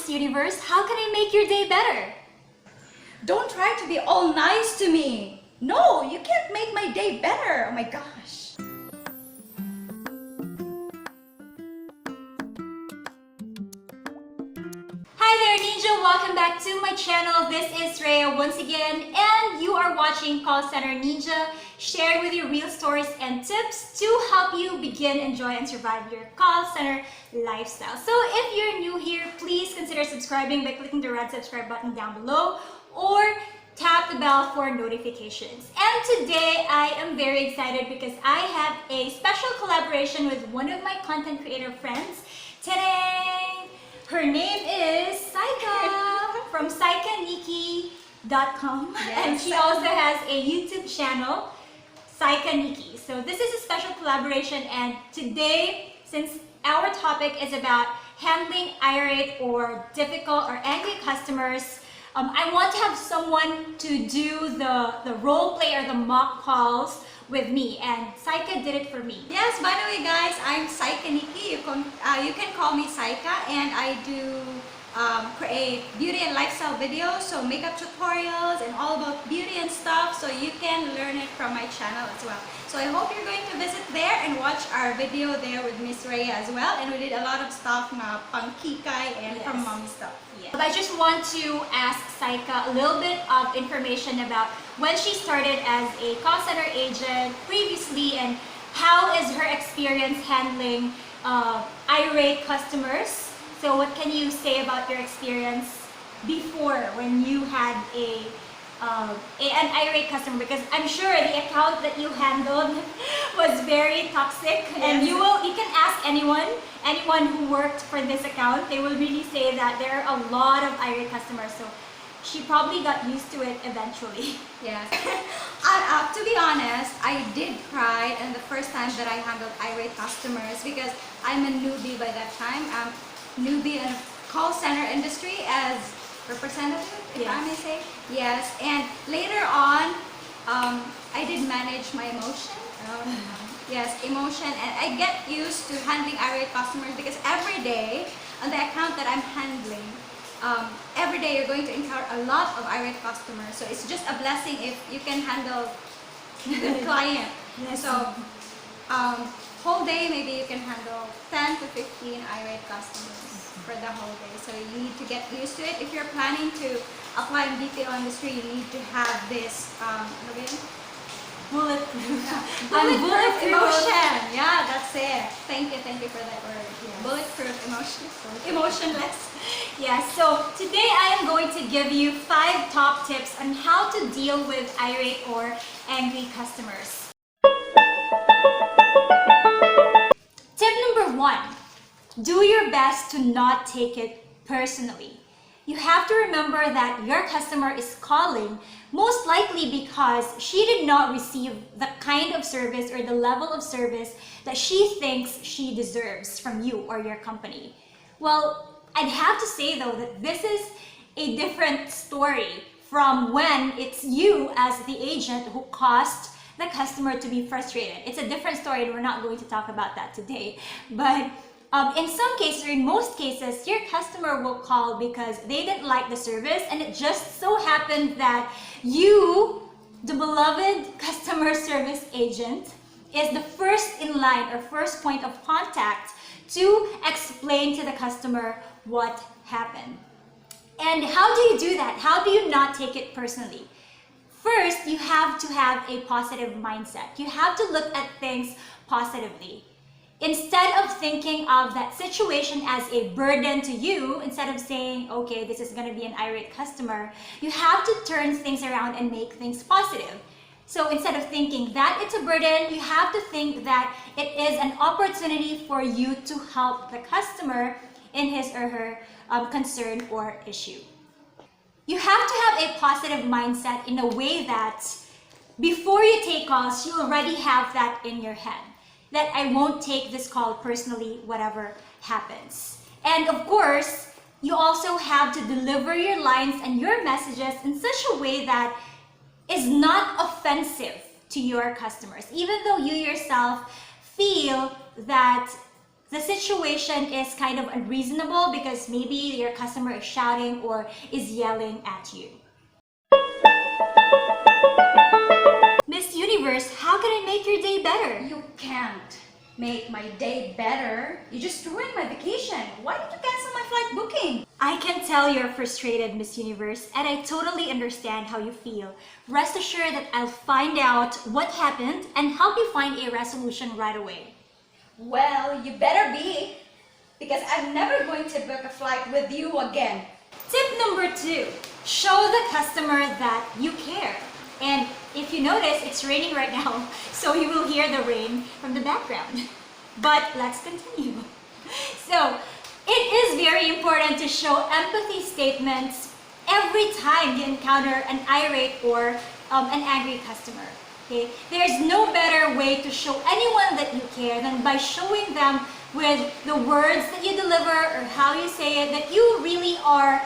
Universe, how can I make your day better? Don't try to be all nice to me. No, you can't make my day better. Oh my gosh. Hi there Ninja, welcome back to my channel. This is Rhea once again and you are watching Call Center Ninja, sharing with you real stories and tips to help you begin, enjoy, and survive your call center lifestyle. So if you're new here, please consider subscribing by clicking the red subscribe button down below or tap the bell for notifications. And today I am very excited because I have a special collaboration with one of my content creator friends. Today, her name is Cyka from CykaNiki.com. Yes. And she also has a YouTube channel, Cyka Niki. So this is a special collaboration, and today, since our topic is about handling irate or difficult or angry customers, I want to have someone to do the role play or the mock calls with me, and Cyka did it for me. Yes, by the way guys, I'm Cyka Niki. You can call me Cyka, and I do create beauty and lifestyle videos, so makeup tutorials and all about beauty and stuff, so you can learn it from my channel as well. So I hope you're going to visit there and watch our video there with Miss Rhea as well, and we did a lot of stuff na pang kikay and from mommy stuff. Yes. I just want to ask Cyka a little bit of information about when she started as a call center agent previously, and how is her experience handling irate customers. So what can you say about your experience before when you had an irate customer? Because I'm sure the account that you handled was very toxic. Yes. And you can ask anyone who worked for this account, they will really say that there are a lot of irate customers. So she probably got used to it eventually. Yes. To be honest, I did cry in the first time that I handled irate customers because I'm a newbie by that time. Newbie in call center industry as representative, if I may say. Yes, and later on, I did manage my emotion. Yes, emotion, and I get used to handling irate customers because every day on the account that I'm handling, every day you're going to encounter a lot of irate customers. So it's just a blessing if you can handle the client. Yes. So whole day maybe you can handle 10 to 15 irate customers for the whole day. So you need to get used to it. If you're planning to apply in BPO industry, you need to have this bulletproof emotion. Yeah, that's it. Thank you for that word. Yes. Bulletproof emotion. Emotionless. Yeah, so today I am going to give you 5 top tips on how to deal with irate or angry customers. Tip number 1, do your best to not take it personally. You have to remember that your customer is calling most likely because she did not receive the kind of service or the level of service that she thinks she deserves from you or your company. Well, I'd have to say though that this is a different story from when it's you as the agent who caused the customer to be frustrated. It's a different story and we're not going to talk about that today. But in some cases, or in most cases, your customer will call because they didn't like the service, and it just so happened that you, the beloved customer service agent, is the first in line or first point of contact to explain to the customer what happened. And how do you do that? How do you not take it personally? First, you have to have a positive mindset. You have to look at things positively. Instead of thinking of that situation as a burden to you, instead of saying, okay, this is going to be an irate customer, you have to turn things around and make things positive. So instead of thinking that it's a burden, you have to think that it is an opportunity for you to help the customer in his or her concern or issue. You have to have a positive mindset in a way that before you take calls, you already have that in your head, that I won't take this call personally, whatever happens. And of course, you also have to deliver your lines and your messages in such a way that is not offensive to your customers, even though you yourself feel that the situation is kind of unreasonable because maybe your customer is shouting or is yelling at you. Miss Universe, how can I make your day better? You can't make my day better. You just ruined my vacation. Why did you cancel my flight booking? I can tell you're frustrated, Miss Universe, and I totally understand how you feel. Rest assured that I'll find out what happened and help you find a resolution right away. Well, you better be, because I'm never going to book a flight with you again. Tip number 2, show the customer that you care. And if you notice, it's raining right now, so you will hear the rain from the background. But let's continue. So, it is very important to show empathy statements every time you encounter an irate or an angry customer. Okay? There's no better way to show anyone that you care than by showing them with the words that you deliver or how you say it that you really are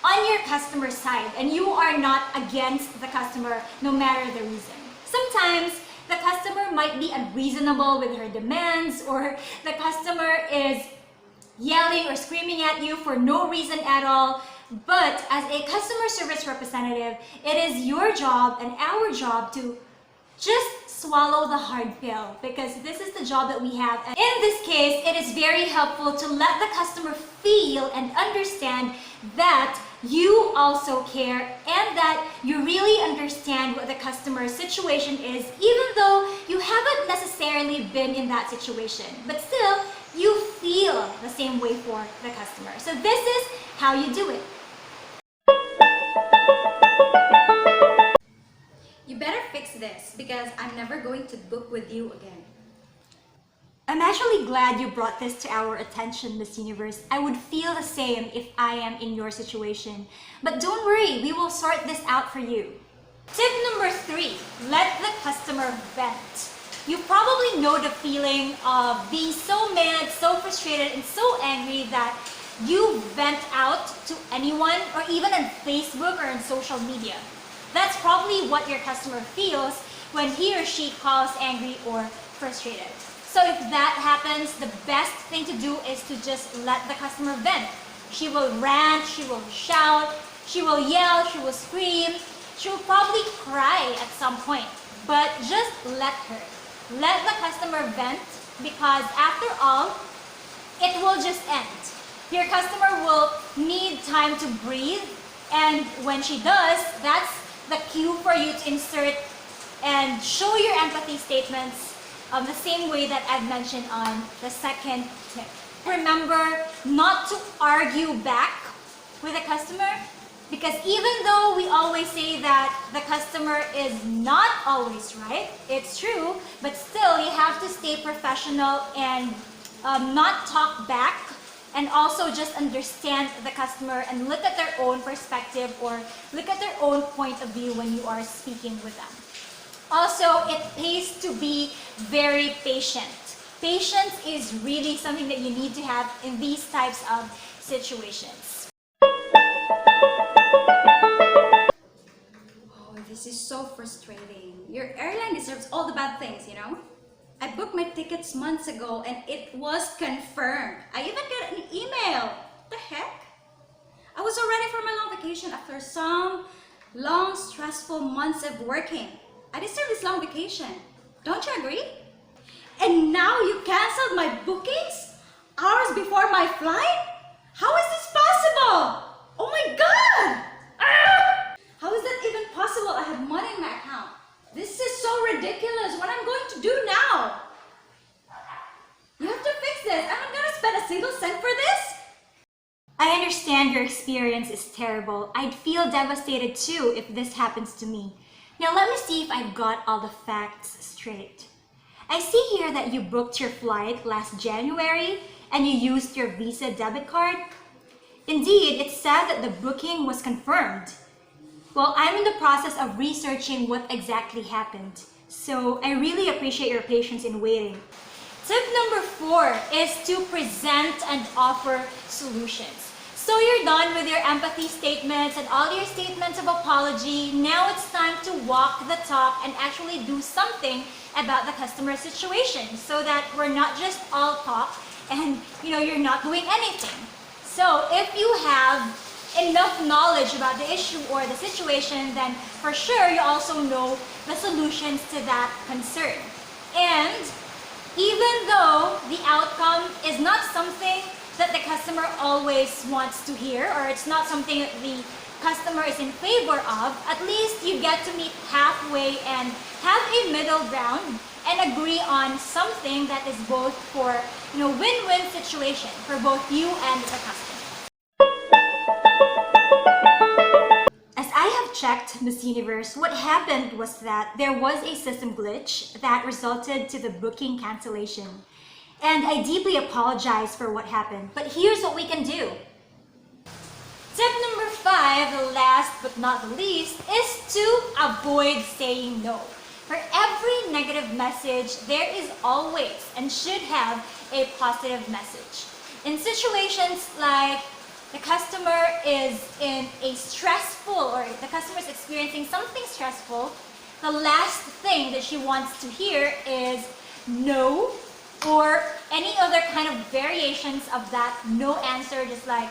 on your customer's side and you are not against the customer no matter the reason. Sometimes the customer might be unreasonable with her demands, or the customer is yelling or screaming at you for no reason at all. But as a customer service representative, it is your job and our job to just swallow the hard pill, because this is the job that we have. And in this case, it is very helpful to let the customer feel and understand that you also care and that you really understand what the customer's situation is, even though you haven't necessarily been in that situation. But still, you feel the same way for the customer. So this is how you do it. You better fix this, because I'm never going to book with you again. I'm actually glad you brought this to our attention, Miss Universe. I would feel the same if I am in your situation. But don't worry, we will sort this out for you. Tip number 3, let the customer vent. You probably know the feeling of being so mad, so frustrated, and so angry that you vent out to anyone, or even on Facebook or on social media. That's probably what your customer feels when he or she calls angry or frustrated. So if that happens, the best thing to do is to just let the customer vent. She will rant, she will shout, she will yell, she will scream, she will probably cry at some point. But just let her. Let the customer vent, because after all, it will just end. Your customer will need time to breathe, and when she does, that's the cue for you to insert and show your empathy statements the same way that I've mentioned on the second tip. Remember not to argue back with a customer, because even though we always say that the customer is not always right, it's true, but still you have to stay professional and not talk back, and also just understand the customer and look at their own perspective or look at their own point of view when you are speaking with them. Also, it pays to be very patient. Patience is really something that you need to have in these types of situations. Oh, this is so frustrating. Your airline deserves all the bad things, you know? I booked my tickets months ago and it was confirmed. I even got an email. What the heck? I was all ready for my long vacation after some long, stressful months of working. I deserve this long vacation. Don't you agree? And now you canceled my bookings hours before my flight? How is this possible? Oh my God! Ah! How is that even possible? I have money in my account. This is so ridiculous. What I'm going to do now? You have to fix this. I'm not going to spend a single cent for this. I understand your experience is terrible. I'd feel devastated too if this happens to me. Now let me see if I've got all the facts straight. I see here that you booked your flight last January and you used your Visa debit card. Indeed, it said that the booking was confirmed. Well, I'm in the process of researching what exactly happened, so I really appreciate your patience in waiting. Tip number 4 is to present and offer solutions. So you're done with your empathy statements and all your statements of apology. Now it's time to walk the talk and actually do something about the customer situation so that we're not just all talk and you're not doing anything. So if you have enough knowledge about the issue or the situation, then for sure you also know the solutions to that concern. And even though the outcome is not something that the customer always wants to hear, or it's not something that the customer is in favor of, at least you get to meet halfway and have a middle ground and agree on something that is both for win-win situation for both you and the customer. As I have checked, Miss Universe, what happened was that there was a system glitch that resulted to the booking cancellation. And I deeply apologize for what happened, but here's what we can do. Tip number 5, the last but not the least, is to avoid saying no. For every negative message, there is always and should have a positive message. In situations like the customer is in a stressful, or the customer is experiencing something stressful, the last thing that she wants to hear is no, or any other kind of variations of that no answer, just like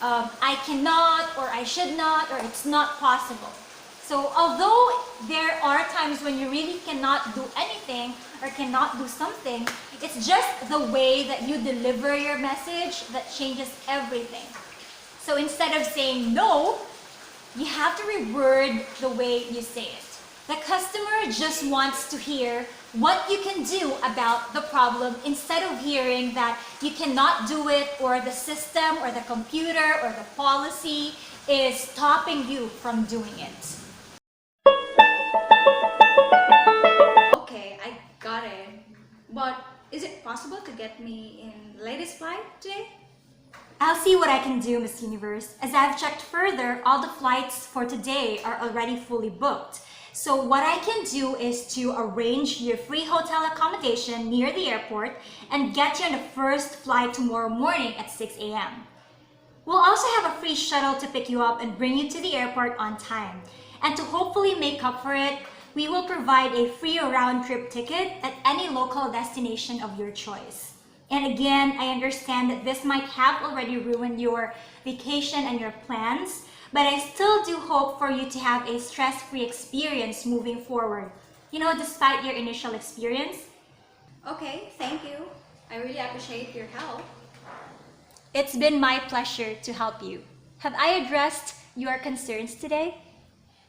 I cannot, or I should not, or it's not possible. So although there are times when you really cannot do anything or cannot do something, it's just the way that you deliver your message that changes everything. So instead of saying no, you have to reword the way you say it. The customer just wants to hear what you can do about the problem instead of hearing that you cannot do it, or the system or the computer or the policy is stopping you from doing it. Okay, I got it. But is it possible to get me in the latest flight today? I'll see what I can do, Miss Universe. As I've checked further, all the flights for today are already fully booked. So what I can do is to arrange your free hotel accommodation near the airport and get you on the first flight tomorrow morning at 6 a.m. We'll also have a free shuttle to pick you up and bring you to the airport on time. And to hopefully make up for it, we will provide a free round-trip ticket at any local destination of your choice. And again, I understand that this might have already ruined your vacation and your plans, but I still do hope for you to have a stress-free experience moving forward, despite your initial experience. Okay, thank you. I really appreciate your help. It's been my pleasure to help you. Have I addressed your concerns today?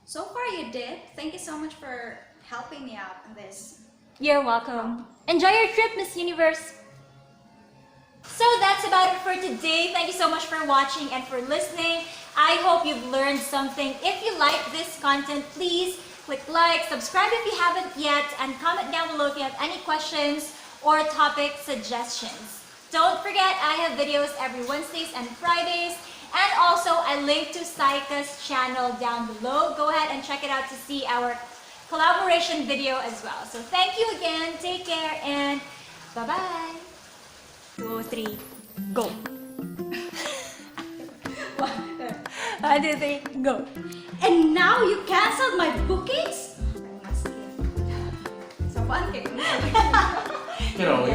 So far you did. Thank you so much for helping me out on this. You're welcome. Enjoy your trip, Miss Universe. So that's about it for today. Thank you so much for watching and for listening. I hope you've learned something. If you like this content, please click like, subscribe if you haven't yet, and comment down below if you have any questions or topic suggestions. Don't forget, I have videos every Wednesdays and Fridays, and also I link to Cyka's channel down below. Go ahead and check it out to see our collaboration video as well. So thank you again, take care, and bye-bye. 2, 3, go. 1, 2, 3, go. And now you canceled my bookings? I must see it. So fun. You know,